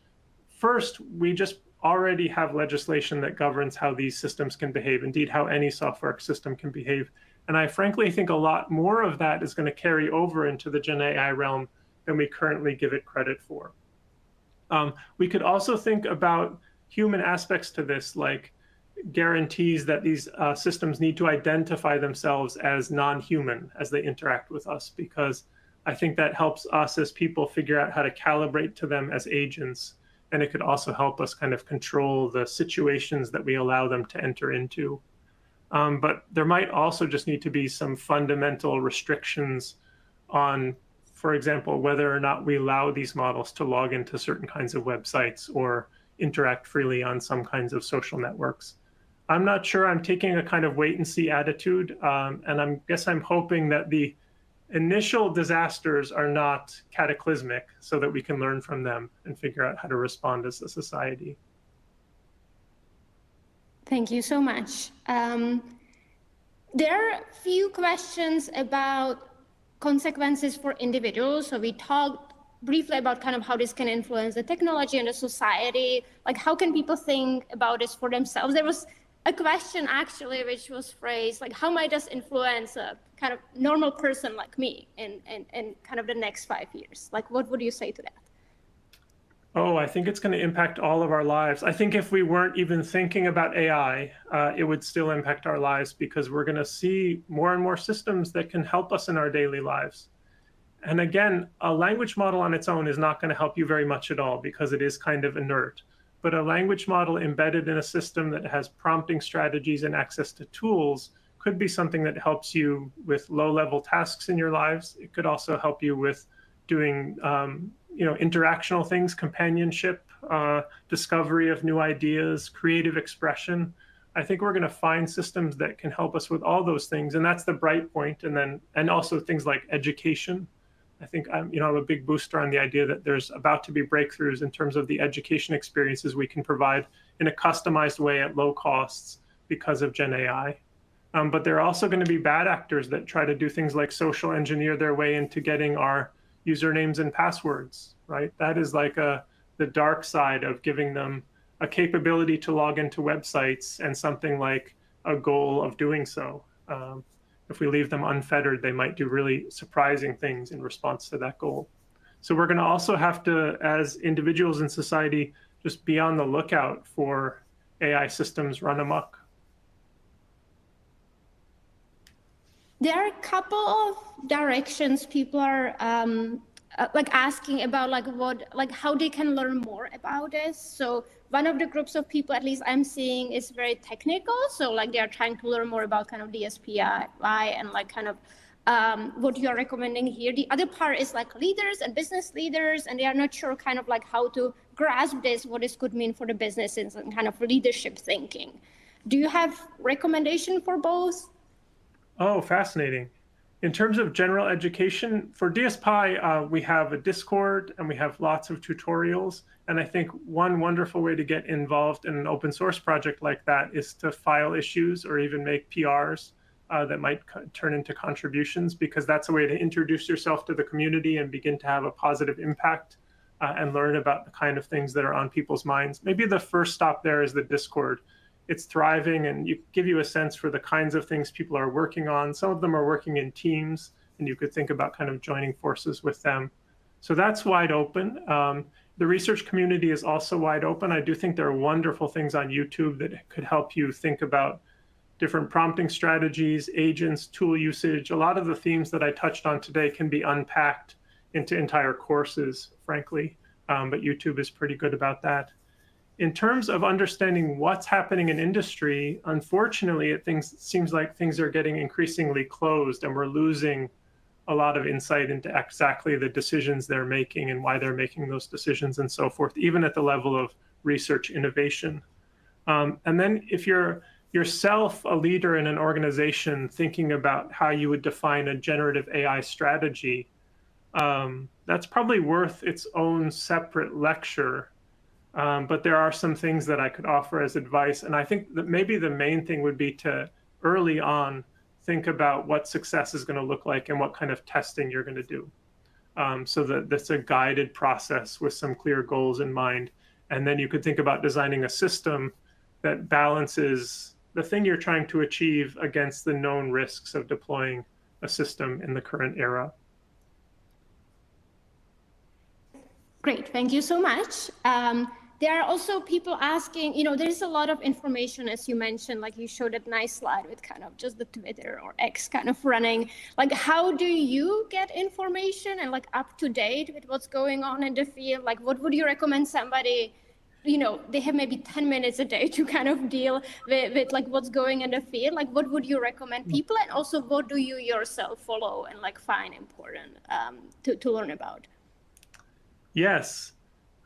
First, we just already have legislation that governs how these systems can behave, indeed, how any software system can behave. And I frankly think a lot more of that is going to carry over into the Gen AI realm than we currently give it credit for. We could also think about human aspects to this, like guarantees that these systems need to identify themselves as non-human as they interact with us, because I think that helps us as people figure out how to calibrate to them as agents. And it could also help us kind of control the situations that we allow them to enter into. But there might also just need to be some fundamental restrictions on, for example, whether or not we allow these models to log into certain kinds of websites or interact freely on some kinds of social networks. I'm not sure. I'm taking a kind of wait and see attitude. And I guess I'm hoping that the initial disasters are not cataclysmic so that we can learn from them and figure out how to respond as a society. Thank you so much. There are a few questions about consequences for individuals. So we talked briefly about kind of how this can influence the technology and the society. Like how can people think about this for themselves? There was a question actually which was phrased like, how might this influence a kind of normal person like me in kind of the next 5 years? Like what would you say to that? Oh, I think it's going to impact all of our lives. I think if we weren't even thinking about AI, it would still impact our lives, because we're going to see more and more systems that can help us in our daily lives. And again, a language model on its own is not going to help you very much at all, because it is kind of inert. But a language model embedded in a system that has prompting strategies and access to tools could be something that helps you with low-level tasks in your lives. It could also help you with doing interactional things, companionship, discovery of new ideas, creative expression. I think we're going to find systems that can help us with all those things. And that's the bright point. And also things like education. I think I'm a big booster on the idea that there's about to be breakthroughs in terms of the education experiences we can provide in a customized way at low costs because of Gen AI. But there are also going to be bad actors that try to do things like social engineer their way into getting our usernames and passwords, right? That is like the dark side of giving them a capability to log into websites and something like a goal of doing so. If we leave them unfettered, they might do really surprising things in response to that goal. So we're going to also have to, as individuals in society, just be on the lookout for AI systems run amok. There are a couple of directions people are like asking about, like how they can learn more about this. So one of the groups of people, at least I'm seeing, is very technical. So like they are trying to learn more about kind of DSPy and like kind of what you are recommending here. The other part is like leaders and business leaders, and they are not sure kind of like how to grasp this, what this could mean for the businesses and kind of leadership thinking. Do you have recommendation for both? Oh, fascinating. In terms of general education, for DSPy, we have a Discord and we have lots of tutorials. And I think one wonderful way to get involved in an open source project like that is to file issues or even make PRs that might turn into contributions, because that's a way to introduce yourself to the community and begin to have a positive impact and learn about the kind of things that are on people's minds. Maybe the first stop there is the Discord. It's thriving and give you a sense for the kinds of things people are working on. Some of them are working in teams, and you could think about kind of joining forces with them. So that's wide open. The research community is also wide open. I do think there are wonderful things on YouTube that could help you think about different prompting strategies, agents, tool usage. A lot of the themes that I touched on today can be unpacked into entire courses, frankly, but YouTube is pretty good about that. In terms of understanding what's happening in industry, unfortunately, seems like things are getting increasingly closed, and we're losing a lot of insight into exactly the decisions they're making and why they're making those decisions and so forth, even at the level of research innovation. And then if you're yourself a leader in an organization thinking about how you would define a generative AI strategy, that's probably worth its own separate lecture. But there are some things that I could offer as advice. And I think that maybe the main thing would be to early on think about what success is going to look like and what kind of testing you're going to do. So that that's a guided process with some clear goals in mind. And then you could think about designing a system that balances the thing you're trying to achieve against the known risks of deploying a system in the current era. Great, thank you so much. There are also people asking, there's a lot of information, as you mentioned, like you showed that nice slide with kind of just the Twitter or X kind of running. Like, how do you get information and like up to date with what's going on in the field? Like, what would you recommend somebody, they have maybe 10 minutes a day to kind of deal with like what's going in the field? Like, what would you recommend people? And also, what do you yourself follow and like find important to learn about? Yes.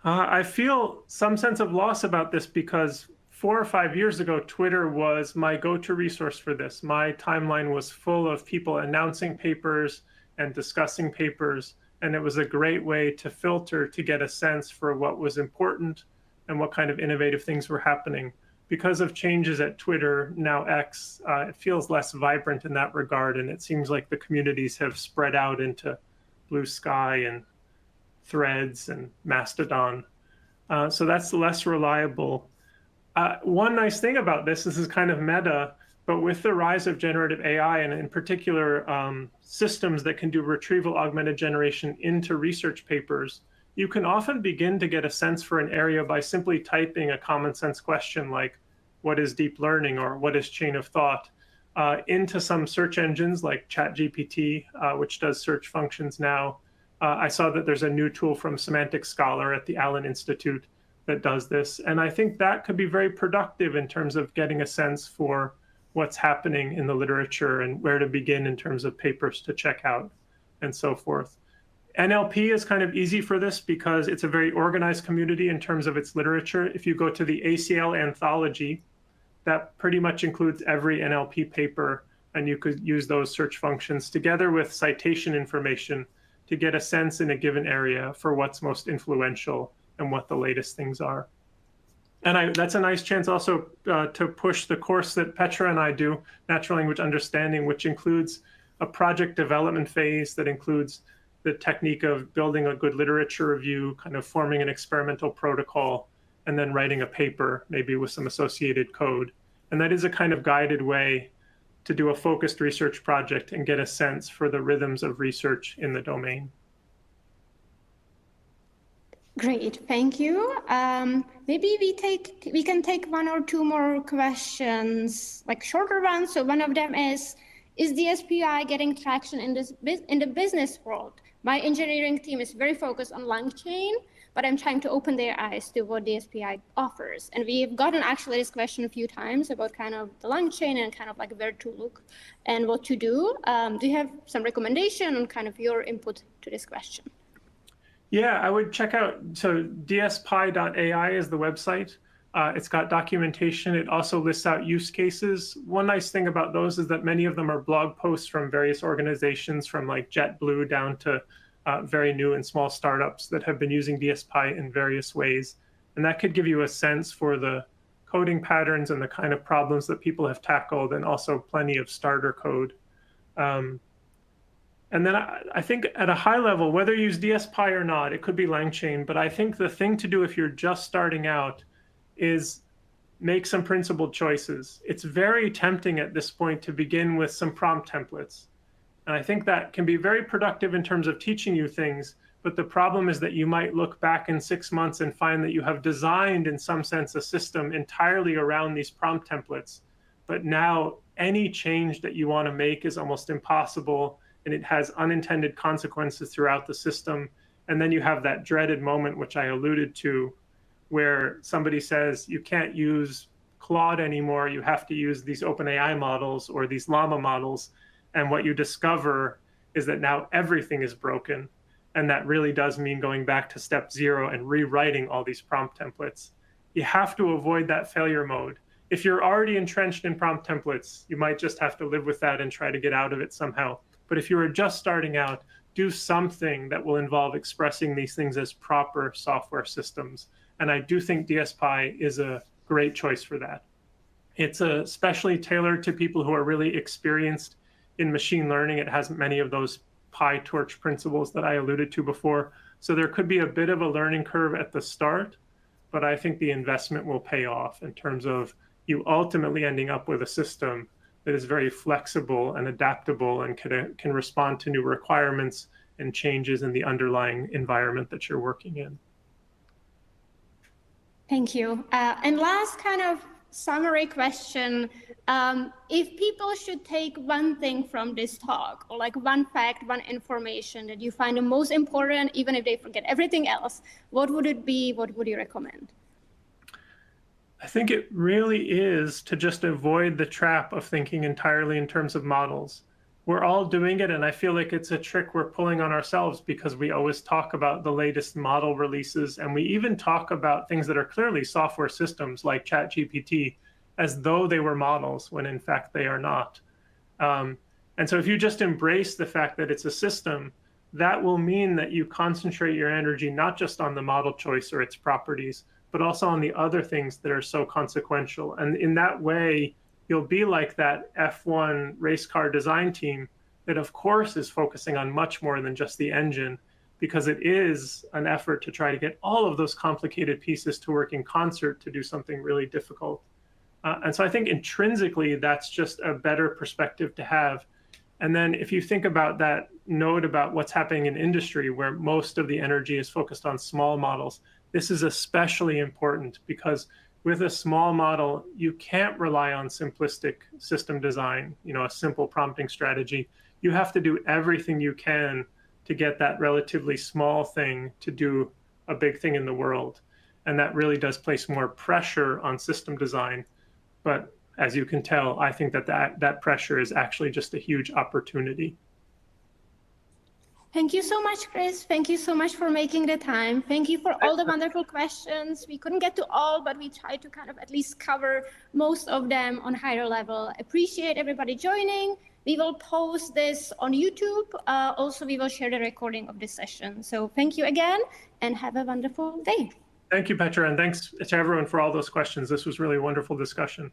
I feel some sense of loss about this because 4 or 5 years ago, Twitter was my go-to resource for this. My timeline was full of people announcing papers and discussing papers, and it was a great way to filter to get a sense for what was important and what kind of innovative things were happening. Because of changes at Twitter, now X, it feels less vibrant in that regard, and it seems like the communities have spread out into Blue Sky and Threads and Mastodon. So that's less reliable. One nice thing about this is kind of meta, but with the rise of generative AI and in particular systems that can do retrieval augmented generation into research papers, you can often begin to get a sense for an area by simply typing a common sense question like, what is deep learning or what is chain of thought into some search engines like ChatGPT, which does search functions now. I saw that there's a new tool from Semantic Scholar at the Allen Institute that does this. And I think that could be very productive in terms of getting a sense for what's happening in the literature and where to begin in terms of papers to check out and so forth. NLP is kind of easy for this because it's a very organized community in terms of its literature. If you go to the ACL anthology, that pretty much includes every NLP paper, and you could use those search functions together with citation information to get a sense in a given area for what's most influential and what the latest things are. And that's a nice chance also to push the course that Petra and I do, Natural Language Understanding, which includes a project development phase that includes the technique of building a good literature review, kind of forming an experimental protocol, and then writing a paper, maybe with some associated code. And that is a kind of guided way to do a focused research project and get a sense for the rhythms of research in the domain. Great, thank you. Maybe we can take 1 or 2 more questions, like shorter ones. So one of them is DSPy getting traction in the business world? My engineering team is very focused on LangChain, but I'm trying to open their eyes to what DSPy offers. And we've gotten actually this question a few times about kind of the LangChain and kind of like where to look and what to do. Do you have some recommendation on kind of your input to this question? Yeah, I would check out, so DSPy.ai is the website. It's got documentation. It also lists out use cases. One nice thing about those is that many of them are blog posts from various organizations, from like JetBlue down to very new and small startups that have been using DSPy in various ways. And that could give you a sense for the coding patterns and the kind of problems that people have tackled, and also plenty of starter code. And then I think at a high level, whether you use DSPy or not, it could be LangChain, but I think the thing to do if you're just starting out is make some principled choices. It's very tempting at this point to begin with some prompt templates. And I think that can be very productive in terms of teaching you things, But the problem is that you might look back in 6 months and find that you have designed, in some sense, a system entirely around these prompt templates. But now any change that you want to make is almost impossible, and it has unintended consequences throughout the system. And then you have that dreaded moment, which I alluded to, where somebody says, you can't use Claude anymore, you have to use these OpenAI models or these Llama models. And what you discover is that now everything is broken. And that really does mean going back to step 0 and rewriting all these prompt templates. You have to avoid that failure mode. If you're already entrenched in prompt templates, you might just have to live with that and try to get out of it somehow. But if you are just starting out, do something that will involve expressing these things as proper software systems. And I do think DSPy is a great choice for that. It's especially tailored to people who are really experienced in machine learning. It has many of those PyTorch principles that I alluded to before. So there could be a bit of a learning curve at the start, but I think the investment will pay off in terms of you ultimately ending up with a system that is very flexible and adaptable and can respond to new requirements and changes in the underlying environment that you're working in. Thank you. And last kind of summary question, if people should take one thing from this talk, or like one fact, one information that you find the most important, even if they forget everything else, what would it be? What would you recommend? I think it really is to just avoid the trap of thinking entirely in terms of models. We're all doing it, and I feel like it's a trick we're pulling on ourselves because we always talk about the latest model releases, and we even talk about things that are clearly software systems like ChatGPT as though they were models, when in fact they are not. And so if you just embrace the fact that it's a system, that will mean that you concentrate your energy not just on the model choice or its properties, but also on the other things that are so consequential. And in that way, you'll be like that F1 race car design team that, of course, is focusing on much more than just the engine, because it is an effort to try to get all of those complicated pieces to work in concert to do something really difficult. And so I think intrinsically, that's just a better perspective to have. And then if you think about that note about what's happening in industry, where most of the energy is focused on small models, this is especially important because with a small model, you can't rely on simplistic system design, a simple prompting strategy. You have to do everything you can to get that relatively small thing to do a big thing in the world. And that really does place more pressure on system design. But as you can tell, I think that pressure is actually just a huge opportunity. Thank you so much, Chris. Thank you so much for making the time. Thank you for all the wonderful questions. We couldn't get to all, but we tried to kind of at least cover most of them on higher level. Appreciate everybody joining. We will post this on YouTube. Also, we will share the recording of this session. So thank you again and have a wonderful day. Thank you, Petra, and thanks to everyone for all those questions. This was really a wonderful discussion.